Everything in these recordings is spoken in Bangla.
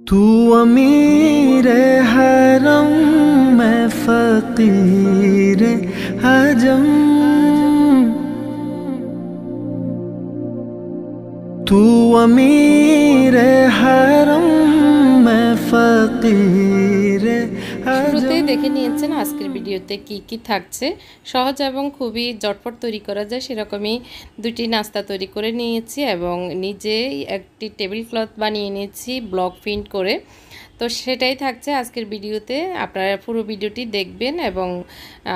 तू अमीर हरम मैं फकीर हजम। तू अमीर हरम मैं फकीर শুরুতেই দেখে নিয়েছেন আজকের ভিডিওতে কি কি থাকছে। সহজ এবং খুবই ঝটপট তৈরি করা যায় সেরকমই দুটি নাস্তা তৈরি করে নিয়েছি এবং নিজেই একটি টেবিল ক্লথ বানিয়ে নিয়েছি ব্লক প্রিন্ট করে। তো সেটাই থাকছে আজকের ভিডিওতে, আপনারা পুরো ভিডিওটি দেখবেন এবং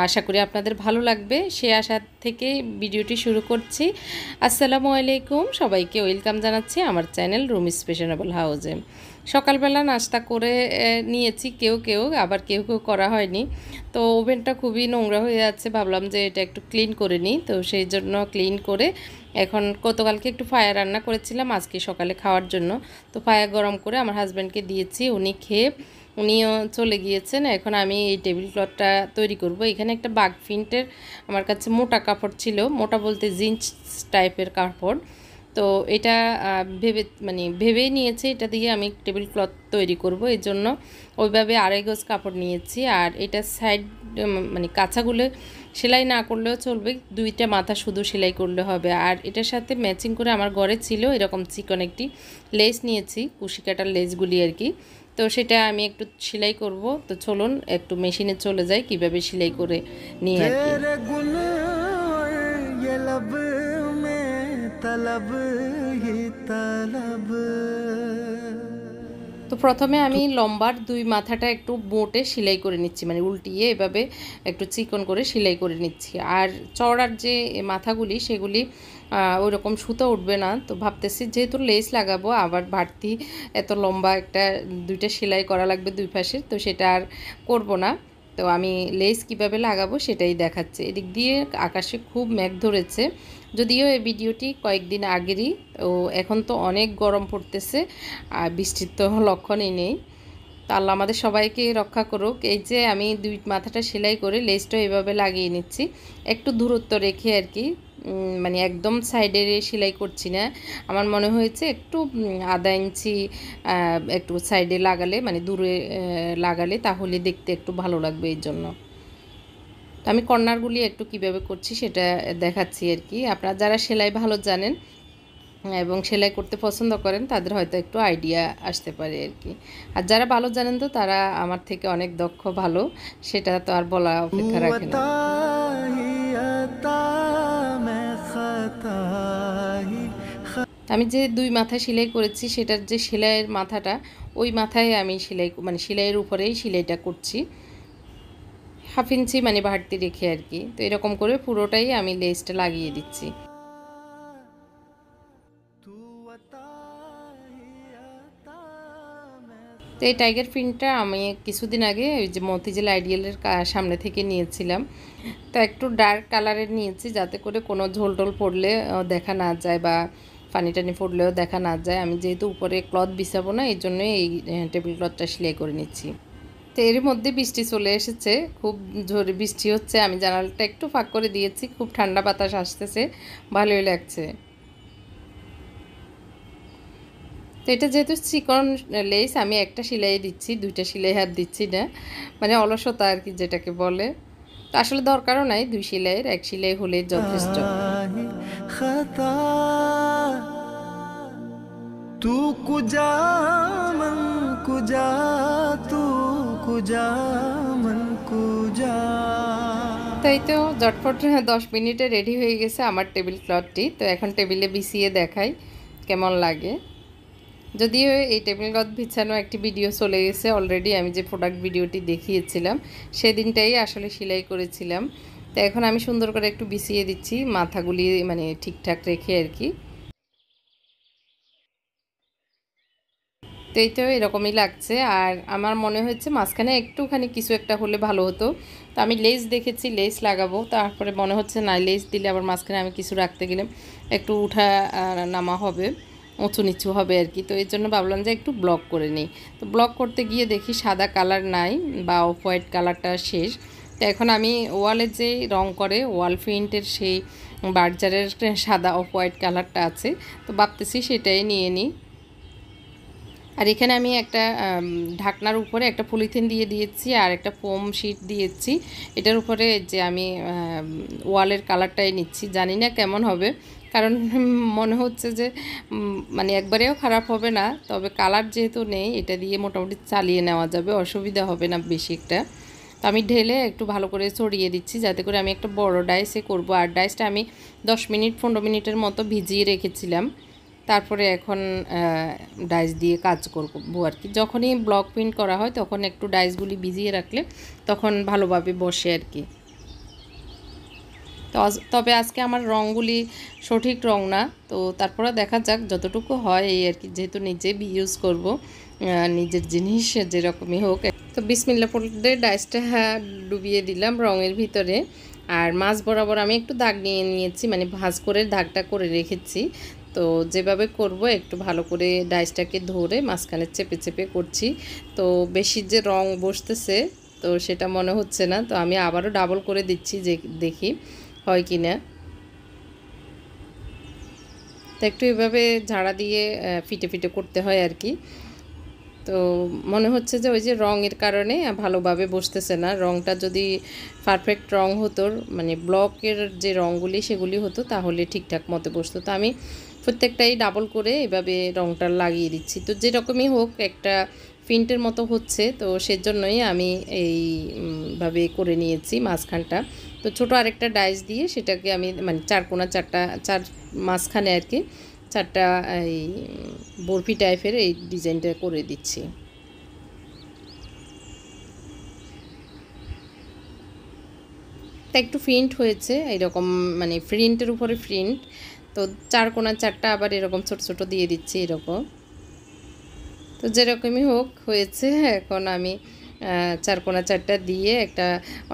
আশা করি আপনাদের ভালো লাগবে। সে আশা থেকে ভিডিওটি শুরু করছি। আসসালামু আলাইকুম, সবাইকে ওয়েলকাম জানাচ্ছি আমার চ্যানেল রুমিস ফ্যাশনেবল হাউসে। সকালবেলা নাস্তা করে নিয়েছি কেউ কেউ, আবার কেউ কেউ করা হয়নি। তো ওভেনটা খুবই নোংরা হয়ে যাচ্ছে, ভাবলাম যে এটা একটু ক্লিন করে নিই। তো সেই জন্য ক্লিন করে এখন গতকালকে একটু ফায়ার রান্না করেছিলাম আজকে সকালে খাওয়ার জন্য। তো ফায়ার গরম করে আমার হাজব্যান্ডকে দিয়েছি, উনি খেয়ে উনিও চলে গিয়েছেন। এখন আমি এই টেবিল ক্লথটা তৈরি করব। এখানে একটা বাগ প্রিন্টের আমার কাছে মোটা কাপড় ছিল, মোটা বলতে জিন্স টাইপের কাপড়। তো এটা ভেবেই নিয়েছি এটা দিয়ে আমি টেবিল ক্লথ তৈরি করব। এই জন্য ওইভাবে 2.5 গজ কাপড় নিয়েছি। আর এটা সাইড কাঁচাগুলো সেলাই না করলেও চলবে, দুইটা মাথা শুধু সেলাই করলে হবে। আর এটার সাথে ম্যাচিং করে আমার ঘরে ছিল এরকম চিকন একটি লেস নিয়েছি, কুশি কাটার লেসগুলি আর কি। তো সেটা আমি একটু সেলাই করব। তো চলুন একটু মেশিনে চলে যাই কিভাবে সেলাই করে নিয়ে আর কি। তো প্রথমে আমি লম্বার দুই মাথাটা একটু বোটে সেলাই করে নিচ্ছি, মানে উল্টিয়ে এভাবে একটু চিকন করে সেলাই করে নিচ্ছি। আর চওড়ার যে মাথাগুলি সেগুলি ওই রকম সুতো উঠবে না। তো ভাবতেছি যেহেতু লেস লাগাবো আবার বাড়তি এত লম্বা দুইটা সেলাই করা লাগবে দুই পাশে, তো সেটা আর করব না। তো আমি লেস কিভাবে লাগাবো সেটাই দেখাচ্ছি। এদিক দিয়ে আকাশে খুব মেঘ ধরেছে, যদিও এই ভিডিওটি কয়েকদিন আগেরই। তো এখন তো অনেক গরম পড়তেছে আর বৃষ্টির তো লক্ষণই নেই। তো আল্লাহ আমাদের সবাইকে রক্ষা করুক। এই যে আমি দুই মাথাটা সেলাই করে লেসটা এভাবে লাগিয়ে নিচ্ছি একটু দূরত্ব রেখে আর কি, একদম সাইডে সেলাই করছি না। আমার মনে হয়েছে একটু 1/2 ইঞ্চি একটু সাইডে লাগালে, দূরে লাগালে তাহলে দেখতে একটু ভালো লাগবে এই জন্য। তো আমি কর্নারগুলি একটু কিভাবে করছি সেটা দেখাচ্ছি আর কি। আপনারা যারা সেলাই ভালো জানেন এবং সেলাই করতে পছন্দ করেন তাদের হয়তো একটু আইডিয়া আসতে পারে আর কি। আর যারা ভালো জানেন তো তারা আমার থেকে অনেক দক্ষ, ভালো, সেটা তো আর বলা অপেক্ষা রাখে না। আমি যে দুই মাথা সেলাই করেছি সেটার যে সেলাইয়ের মাথাটা, ওই মাথায় আমি সেলাইয়ের উপরেই সেলাইটা করছি 1/2 ইঞ্চি বাড়তি রেখে আর কি। তো এরকম করে পুরোটাই আমি লেসটা লাগিয়ে দিচ্ছি। তো এই টাইগার প্রিন্টটা আমি কিছুদিন আগে ওই যে মতিঝিল আইডিয়ালের সামনে থেকে নিয়েছিলাম। তো একটু ডার্ক কালারের নিয়েছি যাতে করে কোনো ঝোল টোল পড়লে দেখা না যায় বা পানি টানি পড়লেও দেখা না যায়। আমি যেহেতু উপরে ক্লথ বিছাবো না এই জন্যই এই টেবিল ক্লথটা সেলাই করে নিচ্ছি। তো এর মধ্যে বৃষ্টি চলে এসেছে, খুব জোরে বৃষ্টি হচ্ছে। আমি জানালাটা একটু ফাঁক করে দিয়েছি, খুব ঠান্ডা বাতাস আসতেছে, ভালোই লাগছে। তো এটা যেহেতু চিকন লেস আমি একটা সেলাই দিচ্ছি, দুইটা সেলাই হাত দিচ্ছি না, অলসতা আর কি যেটাকে বলে। তো আসলে দরকারও নাই দুই সেলাইয়ের, এক সেলাই হলে যথেষ্ট। तू कुजा मन कुजा तू कुजा मन कुजा। তাই তো ঝটফট 10 মিনিটে রেডি হয়ে গেছে আমার টেবিল ক্লথটি। তো এখন টেবিলে বিছিয়ে দেখাই কেমন লাগে। যদিও এই টেবিল ক্লথ বিছানো একটি ভিডিও চলে গেছে অলরেডি, আমি যে প্রোডাক্ট ভিডিওটি দেখিয়েছিলাম সেদিনটাই আসলে সেলাই করেছিলাম। তো এখন আমি সুন্দর করে একটু বিছিয়ে দিচ্ছি মাথাগুলি ঠিকঠাক রেখে আর কি। তো এই তো এরকমই লাগছে। আর আমার মনে হচ্ছে মাঝখানে একটুখানি কিছু একটা হলে ভালো হতো। তো আমি লেস দেখেছি লেস লাগাবো, তারপরে মনে হচ্ছে না লেস দিলে আবার মাঝখানে আমি কিছু রাখতে গেলে একটু উঠা নামা হবে, উঁচু নিচু হবে আর কি। তো এই জন্য ভাবলাম যে একটু ব্লক করে নিই। তো ব্লক করতে গিয়ে দেখি সাদা কালার নাই বা অফ হোয়াইট কালারটা শেষ। তো এখন আমি ওয়ালে যে রং করে ওয়াল পেইন্টের সেই বার্জারের সাদা অফ হোয়াইট কালারটা আছে, তো ভাবতেছি সেটাই নিয়ে নিই। আর এখানে আমি একটা ঢাকনার উপরে একটা পলিথিন দিয়ে দিয়েছি আর একটা ফোম শিট দিয়েছি। এটার উপরে যে আমি ওয়ালের কালারটাই নিচ্ছি, জানি না কেমন হবে, কারণ মনে হচ্ছে যে মানে একবারেও খারাপ হবে না, তবে কালার যেহেতু নেই এটা দিয়ে মোটামুটি চালিয়ে নেওয়া যাবে, অসুবিধা হবে না বেশি একটা। তো আমি ঢেলে একটু ভালো করে ছড়িয়ে দিচ্ছি যাতে করে আমি একটা বড় ডাইসে করব। আর ডাইসটা আমি 10 মিনিট 15 মিনিটের মতো ভিজিয়ে রেখেছিলাম, তারপরে এখন ডাইস দিয়ে কাজ করবো আর কি। যখনই ব্লক প্রিন্ট করা হয় তখন একটু ডাইসগুলি ভিজিয়ে রাখলে তখন ভালোভাবে বসে আর কি। তবে আজকে আমার রঙগুলি সঠিক রং না, তো তারপরে দেখা যাক যতটুকু হয় এই আর কি, যেহেতু নিজে ইউজ করব নিজের জিনিস যেরকমই হোক। তো বিসমিল্লাহ পড়ে ডাইসটা ডুবিয়ে দিলাম রঙের ভিতরে। আর মাছ বরাবর আমি একটু দাগ নিয়ে নিয়েছি, মানে ভাঁজ করে দাগটা করে রেখেছি। তো যেভাবে করব একটু ভালো করে ডাইসটাকে ধরে মাঝখানে চেপে চেপে করছি। তো বেশি যে রং বসতেছে তো সেটা মনে হচ্ছে না, তো আমি আবারও ডাবল করে দিচ্ছি যে দেখি হয় কি না। তো একটু এভাবে ঝাড়া দিয়ে ফিটে ফিটে করতে হয় আর কি। তো মনে হচ্ছে যে ওই যে রঙের কারণে ভালোভাবে বসতেছে না। রঙটা যদি পারফেক্ট রং হতো, মানে ব্লকের যে রঙগুলি সেগুলি হতো তাহলে ঠিকঠাক মতো বসতো। তো আমি প্রত্যেকটাই ডাবল করে এভাবে রঙটা লাগিয়ে দিচ্ছি। তো যেরকমই হোক একটা প্রিন্টের মতো হচ্ছে, তো সেজন্যই আমি এইভাবে করে নিয়েছি মাঝখানটা। তো ছোটো আরেকটা ডাইস দিয়ে সেটাকে আমি মানে চার মাঝখানে আর কি চারটা এই বরফি টাইপের এই ডিজাইনটা করে দিচ্ছি। তা একটু প্রিন্ট হয়েছে এরকম, মানে প্রিন্টের উপরে প্রিন্ট। তো চারটা আবার এরকম ছোট ছোট দিয়ে দিচ্ছি এরকম। তো যেরকমই হোক হয়েছে। এখন আমি চারটা দিয়ে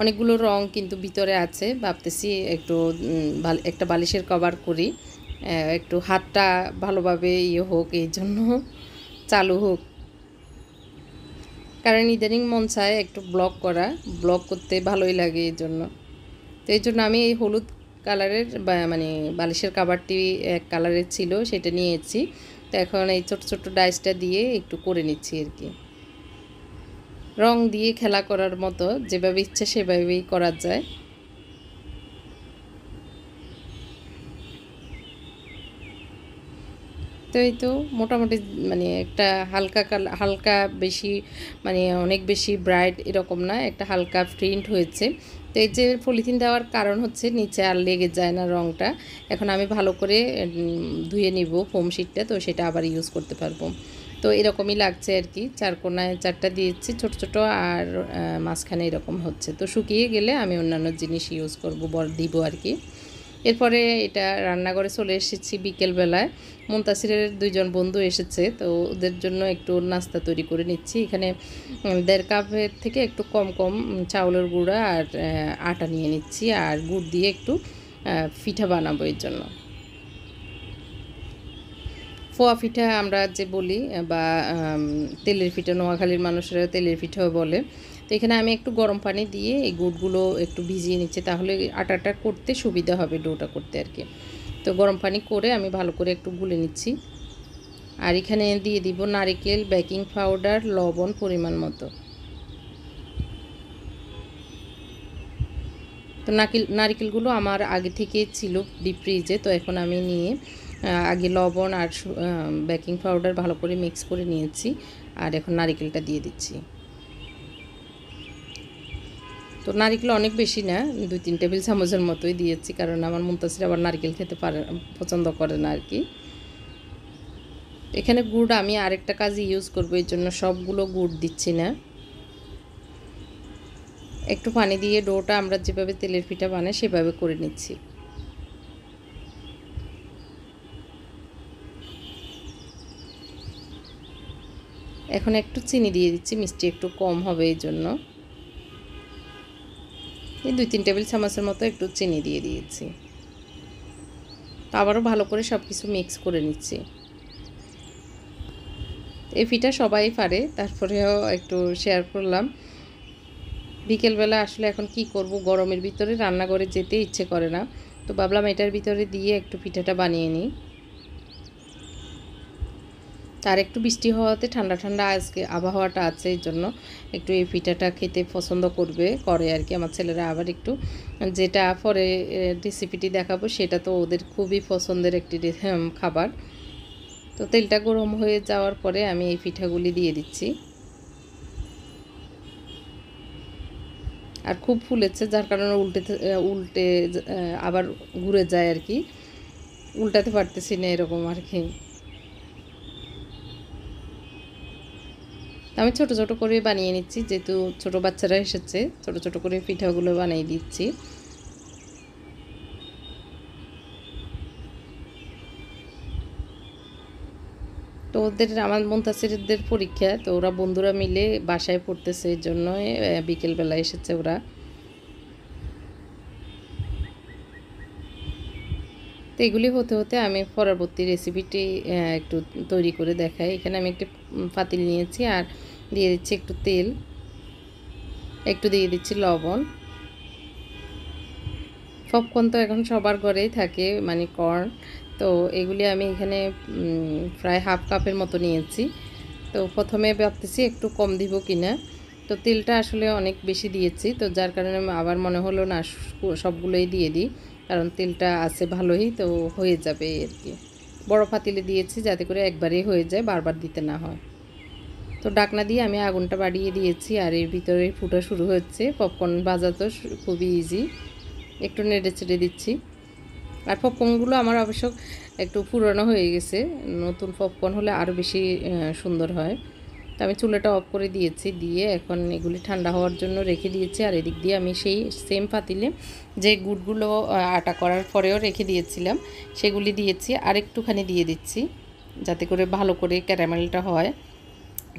অনেকগুলো রং কিন্তু ভিতরে আছে, ভাবতেছি একটু একটা বালিশের কভার করি, একটু হাতটা ভালোভাবে হোক, এই জন্য চালু হোক। কারণ ইদানিং মন চায় একটু ব্লক করতে ভালোই লাগে এই জন্য। তো এই জন্য আমি এই হলুদ কালারের মানে বালিশের কভারটি এক কালারের ছিল সেটা নিয়েছি। তো এখন এই ছোট ছোট ডাইসটা দিয়ে একটু করে নিচ্ছি আর কি। রং দিয়ে খেলা করার মতো, যেভাবে ইচ্ছে সেভাবেই করা যায়। তো এই তো মোটামুটি মানে একটা হালকা বেশি, মানে অনেক বেশি ব্রাইট এরকম না, একটা হালকা প্রিন্ট হয়েছে। তো এই যে পলিথিন দেওয়ার কারণ হচ্ছে নিচে আর লেগে যায় না রঙটা। এখন আমি ভালো করে ধুয়ে নিব ফোম শিটটা, তো সেটা আবার ইউজ করতে পারবো। তো এরকমই লাগছে আর কি। কোণায় চারটা দিয়েছি ছোট ছোট, আর মাঝখানে এরকম হচ্ছে। তো শুকিয়ে গেলে আমি অন্যান্য জিনিস ইউজ করব দিব আর কি। এরপরে এটা রান্নাঘরে চলে এসেছি বিকেলবেলায়। মুনতাসিরের 2জন বন্ধু এসেছে, তো ওদের জন্য একটু নাস্তা তৈরি করে নিচ্ছি। এখানে 1.5 কাপের থেকে একটু কম চাউলের গুঁড়া আর আটা নিয়ে নিচ্ছি, আর গুড় দিয়ে একটু পিঠা বানাবো এর জন্য। ফোয়া পিঠা আমরা যে বলি, বা তেলের পিঠা, নোয়াখালীর মানুষেরা তেলের পিঠাও বলে। তো এখানে আমি একটু গরম পানি দিয়ে এই গুড়গুলো একটু ভিজিয়ে নিচ্ছি, তাহলে আটাটা করতে সুবিধা হবে, ডোটা করতে আর কি। তো গরম পানি করে আমি ভালো করে একটু গুলে নিচ্ছি। আর এখানে দিয়ে দিব নারকেল, বেকিং পাউডার, লবণ পরিমাণ মতো। তো নারকেলগুলো আমার আগে থেকে ছিল ডিপ ফ্রিজে, তো এখন আমি নিয়ে আগে লবণ আর বেকিং পাউডার ভালো করে মিক্স করে নিয়েছি, আর এখন নারকেলটা দিয়ে দিচ্ছি। তো নারকেল অনেক বেশি না, 2-3 টেবিল চামচের মতোই দিয়েছি, কারণ আমার মুনতাসির আবার নারকেল খেতে পছন্দ করে না আর কি। এখানে গুড় আমি আরেকটা কাজে ইউজ করবো, এই জন্য সবগুলো গুড় দিচ্ছি না। একটু পানি দিয়ে ডোটা আমরা যেভাবে তেলের পিঠা বানাই সেভাবে করে নিচ্ছি। এখন একটু চিনি দিয়ে দিচ্ছি, মিষ্টি একটু কম হবে এই জন্য। এই 2-3 টেবিল চামচের মতো একটু চিনি দিয়ে দিয়েছি। তো আবারও ভালো করে সব কিছু মিক্স করে নিচ্ছি। এই পিঠা সবাই পারে, তারপরেও একটু শেয়ার করলাম। বিকেলবেলা আসলে এখন কি করব, গরমের ভিতরে রান্নাঘরে যেতে ইচ্ছে করে না, তো ভাবলাম এটার ভিতরে দিয়ে একটু পিঠাটা বানিয়ে নিই। তার একটু বৃষ্টি হওয়াতে ঠান্ডা ঠান্ডা আজকে আবহাওয়াটা আছে, এই জন্য একটু এই পিঠাটা খেতে পছন্দ করে আর কি আমার ছেলেরা। আবার একটু যেটা পরে রেসিপিটি দেখাবো সেটা তো ওদের খুবই পছন্দের একটি খাবার। তো তেলটা গরম হয়ে যাওয়ার পরে আমি এই পিঠাগুলি দিয়ে দিচ্ছি। আর খুব ফুলেছে, যার কারণে উল্টে আবার ঘুরে যায় আর কি, উল্টাতে পারতেছি না এরকম আর কি। আমি ছোট ছোট করে বানিয়ে নিচ্ছি, যেহেতু ছোট বাচ্চারা এসেছে ছোট ছোট করে পিঠাগুলো বানিয়ে দিচ্ছি। তো ওদের আমার মুনতাসিরদের পরীক্ষা, তো ওরা বন্ধুরা মিলে বাসায় পড়তেছে, এই জন্য বিকেলবেলা এসেছে ওরা। তো এগুলি হতে হতে আমি পরবর্তী রেসিপিটি একটু তৈরি করে দেখাই। এখানে আমি একটি পাতিল নিয়েছি আর দিয়ে দিচ্ছি একটু তেল, একটু দিয়ে দিচ্ছি লবণ। পপকর্ন তো এখন সবার ঘরেই থাকে, মানে কর্ন। তো এগুলি আমি এখানে প্রায় হাফ কাপের মতো নিয়েছি। তো প্রথমে ভাবতেছি একটু কম দিব কিনা, তো তেলটা আসলে অনেক বেশি দিয়েছি, তো যার কারণে আবার মনে হলো না সবগুলোই দিয়ে দিই, কারণ তেলটা আছে ভালোই, তো হয়ে যাবে আর কি। বড় পাতিলে দিয়েছি যাতে করে একবারেই হয়ে যায়, বারবার দিতে না হয়। তো ডাকনা দিয়ে আমি আগুনটা বাড়িয়ে দিয়েছি আর এর ভিতরে ফুটা শুরু হচ্ছে। পপকর্ন ভাজা তো খুবই ইজি, একটু নেড়ে চেড়ে দিচ্ছি। আর পপকর্নগুলো আমার অবশ্য একটু পুরনো হয়ে গেছে, নতুন পপকর্ন হলে আরও বেশি সুন্দর হয়। তো আমি চুলাটা অফ করে দিয়েছি, দিয়ে এখন এগুলি ঠান্ডা হওয়ার জন্য রেখে দিয়েছি। আর এদিক দিয়ে আমি সেই সেম পাতিলে যে গুড়গুলো আটা করার পরেও রেখে দিয়েছিলাম সেগুলি দিয়েছি, আর একটুখানি দিয়ে দিচ্ছি যাতে করে ভালো করে ক্যারামেলটা হয়।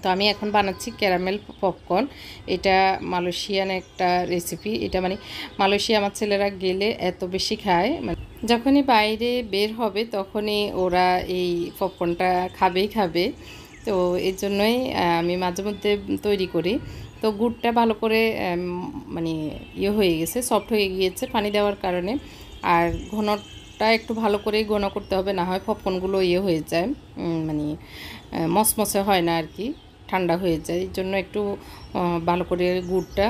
তো আমি এখন বানাচ্ছি ক্যারামেল পপকর্ন। এটা মালয়েশিয়ান একটা রেসিপি। এটা মানে মালয়েশিয়া আমার ছেলেরা গেলে এত বেশি খায়, মানে যখনই বাইরে বের হবে তখনই ওরা এই পপকর্নটা খাবে। তো এই জন্যই আমি মাঝে মধ্যে তৈরি করি। তো গুড়টা ভালো করে মানে হয়ে গেছে, সফট হয়ে গিয়েছে পানি দেওয়ার কারণে। আর ঘনটা একটু ভালো করেই ঘন করতে হবে, না হয় পপকর্নগুলো হয়ে যায়, মানে মসমসে হয় না আর কি, ঠান্ডা হয়ে যায়। এই জন্য একটু ভালো করে গুড়টা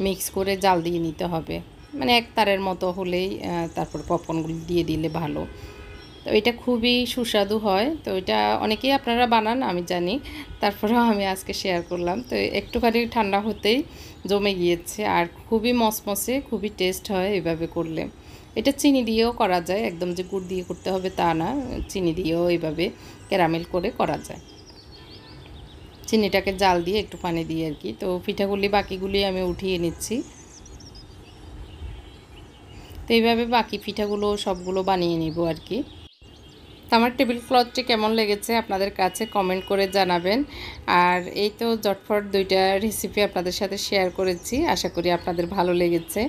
মিক্স করে জাল দিয়ে নিতে হবে, মানে এক তারের মতো হলেই তারপর পপকর্নগুলো দিয়ে দিলে ভালো। তো এটা খুবই সুস্বাদু হয়। তো এটা অনেকেই আপনারা বানান আমি জানি, তারপরেও আমি আজকে শেয়ার করলাম। তো একটুখানি ঠান্ডা হতেই জমে গিয়েছে আর খুবই মসমসে, খুবই টেস্ট হয় এভাবে করলে। এটা চিনি দিয়েও করা যায়, একদম যে গুড় দিয়ে করতে হবে তা না, চিনি দিয়েও এইভাবে ক্যারামেল করে করা যায়। চিনিটাকে জাল দিয়ে একটু পানি দিয়ে আর কি। তো পিঠাগুলি বাকিগুলি আমি উঠিয়ে নিচ্ছি। তো এইভাবে বাকি পিঠাগুলো সবগুলো বানিয়ে নিব আর কি। তো আমার টেবিল ক্লথটি কেমন লেগেছে আপনাদের কাছে কমেন্ট করে জানাবেন। আর এই তো ঝটফট দুইটা রেসিপি আপনাদের সাথে শেয়ার করেছি, আশা করি আপনাদের ভালো লেগেছে।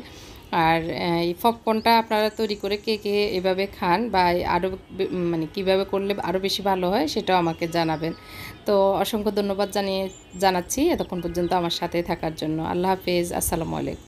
আর এই পপকর্নটা আপনারা তৈরি করে কে কে এভাবে খান বা আরও মানে কীভাবে করলে আরও বেশি ভালো হয় সেটাও আমাকে জানাবেন। তো অসংখ্য ধন্যবাদ জানাচ্ছি এতক্ষণ পর্যন্ত আমার সাথে থাকার জন্য। আল্লাহ হাফেজ, আসসালামু আলাইকুম।